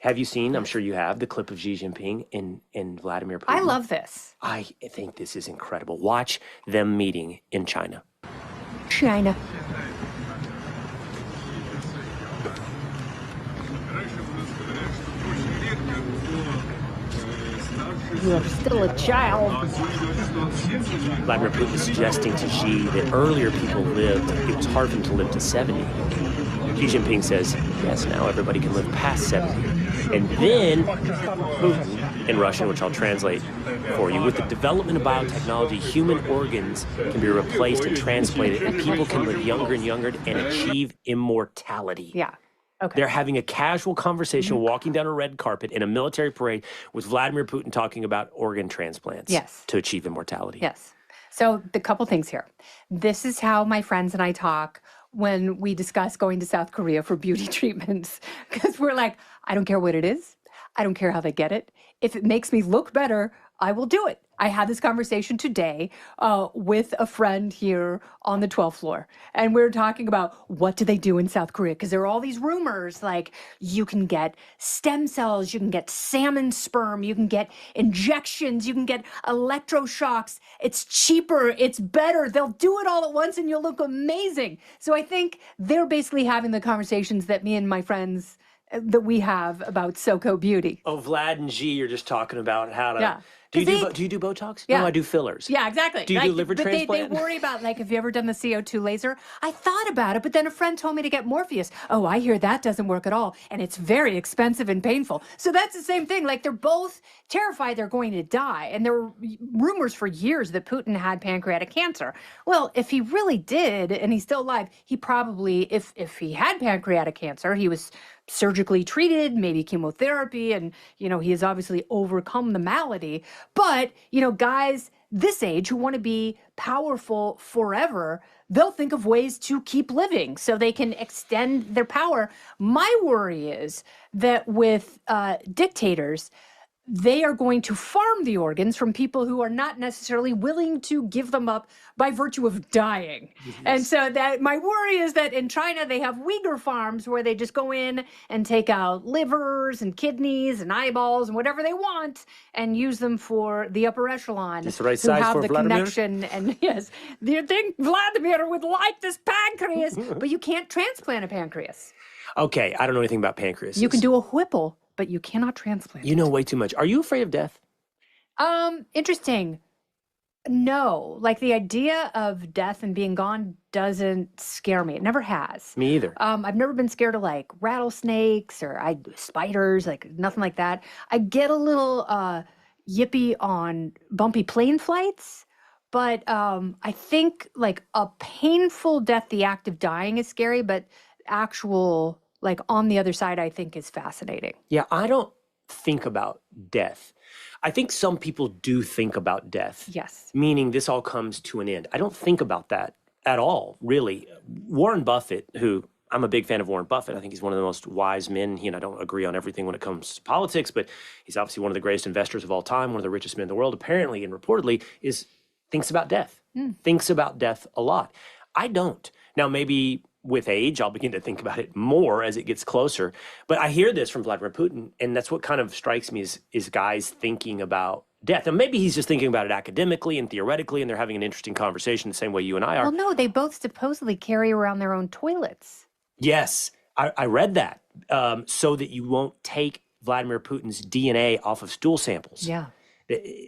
Have you seen, I'm sure you have, the clip of Xi Jinping and Vladimir Putin? I love this. I think this is incredible. Watch them meeting in China. China. You are still a child. Vladimir Putin is suggesting to Xi that earlier people lived, it was hard for them to live to 70. Xi Jinping says, yes, now everybody can live past 70. And then Putin, in Russian, which I'll translate for you, with the development of biotechnology, human organs can be replaced and transplanted, and people can live younger and younger and achieve immortality. Yeah. Okay. They're having a casual conversation, walking down a red carpet in a military parade with Vladimir Putin talking about organ transplants to achieve immortality. Yes. So the couple things here. This is how my friends and I talk when we discuss going to South Korea for beauty treatments, because we're like, I don't care what it is. I don't care how they get it. If it makes me look better, I will do it. I had this conversation today with a friend here on the 12th floor. And we were talking about what do they do in South Korea? Because there are all these rumors like you can get stem cells, you can get salmon sperm, you can get injections, you can get electroshocks. It's cheaper, it's better. They'll do it all at once and you'll look amazing. So I think they're basically having the conversations that me and my friends that we have about SoCo beauty. Oh, Vlad and Xi, you're just talking about how to... Do you do Botox? Yeah. No, I do fillers. Yeah, exactly. Do you do liver transplant? They worry about, like, have you ever done the CO2 laser? I thought about it, but then a friend told me to get Morpheus. Oh, I hear that doesn't work at all, and it's very expensive and painful. So that's the same thing. Like, they're both terrified they're going to die. And there were rumors for years that Putin had pancreatic cancer. Well, if he really did, and he's still alive, he probably, if he had pancreatic cancer, he was surgically treated, maybe chemotherapy, and, you know, he has obviously overcome the malady. But, you know, guys this age who want to be powerful forever, they'll think of ways to keep living so they can extend their power. My worry is that with dictators, they are going to farm the organs from people who are not necessarily willing to give them up by virtue of dying. Yes. And so that my worry is that in China, they have Uyghur farms where they just go in and take out livers and kidneys and eyeballs and whatever they want and use them for the upper echelon. It's the right size have for the Vladimir? connection. And yes, do you think Vladimir would like this pancreas? But you can't transplant a pancreas. Okay, I don't know anything about pancreas. You can do a Whipple, but you cannot transplant. You know way too much. Are you afraid of death? Interesting. No, like the idea of death and being gone doesn't scare me. It never has. Me either. I've never been scared of like rattlesnakes or spiders, like nothing like that. I get a little yippy on bumpy plane flights, but I think like a painful death, the act of dying is scary, but actual like on the other side, I think is fascinating. Yeah, I don't think about death. I think some people do think about death. Yes. Meaning this all comes to an end. I don't think about that at all, really. Warren Buffett, who I'm a big fan of Warren Buffett. I think he's one of the most wise men. He and I don't agree on everything when it comes to politics, but he's obviously one of the greatest investors of all time, one of the richest men in the world, apparently, and reportedly, thinks about death. Thinks about death a lot. I don't. Now, maybe with age, I'll begin to think about it more as it gets closer. But I hear this from Vladimir Putin, and that's what kind of strikes me is guys thinking about death. And maybe he's just thinking about it academically and theoretically, and they're having an interesting conversation the same way you and I are. Well, no, they both supposedly carry around their own toilets. Yes, I read that, so that you won't take Vladimir Putin's DNA off of stool samples. Yeah.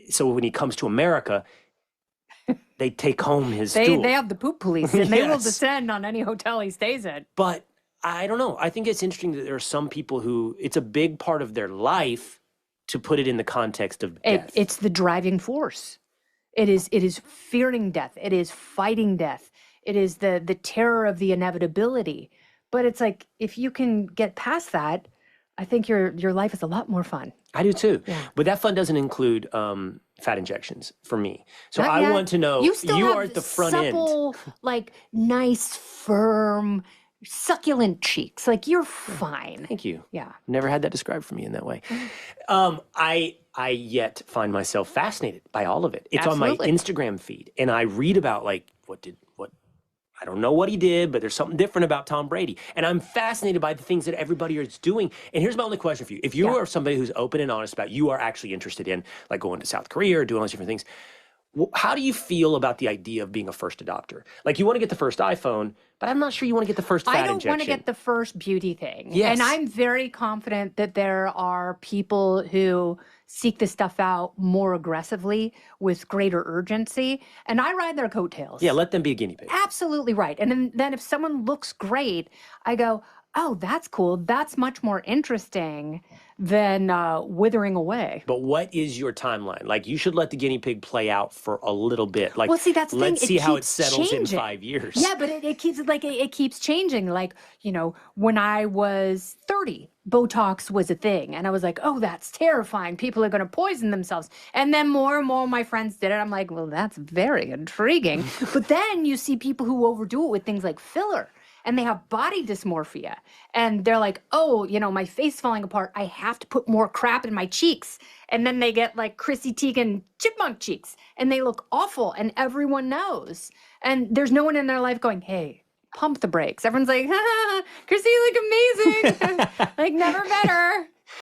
So when he comes to America, they take home his stool. They have the poop police, and they will descend on any hotel he stays at. But I don't know. I think it's interesting that there are some people who it's a big part of their life to put it in the context of death. It's the driving force. It is fearing death. It is fighting death. It is the terror of the inevitability. But it's like if you can get past that, I think your life is a lot more fun. I do too. Yeah. But that fun doesn't include fat injections for me. So Not I yet. want to know, you are at the front supple, like nice, firm, succulent cheeks. Like you're fine. Thank you. Yeah. Never had that described for me in that way. I yet find myself fascinated by all of it. It's Absolutely. on my Instagram feed, and I read about like what I don't know what he did, but there's something different about Tom Brady. And I'm fascinated by the things that everybody is doing. And here's my only question for you. If you are somebody who's open and honest about you are actually interested in like going to South Korea or doing all these different things, how do you feel about the idea of being a first adopter? Like you want to get the first iPhone, but I'm not sure you want to get the first fat injection. I don't want to get the first beauty thing. Yes. And I'm very confident that there are people who seek this stuff out more aggressively with greater urgency. And I ride their coattails. Yeah, let them be a guinea pig. Absolutely right. And then if someone looks great, I go, oh, that's cool. That's much more interesting than withering away. But what is your timeline? Like, you should let the guinea pig play out for a little bit. Like, well, see, that's the let's thing. see how it settles in 5 years. Yeah, but it keeps changing. Like, when I was 30, Botox was a thing. And I was like, oh, that's terrifying. People are going to poison themselves. And then more and more of my friends did it. I'm like, well, that's very intriguing. But then you see people who overdo it with things like filler. And they have body dysmorphia. And they're like, oh, my face falling apart. I have to put more crap in my cheeks. And then they get like Chrissy Teigen chipmunk cheeks. And they look awful. And everyone knows. And there's no one in their life going, hey, pump the brakes. Everyone's like, Chrissy, you look amazing. Like, never better.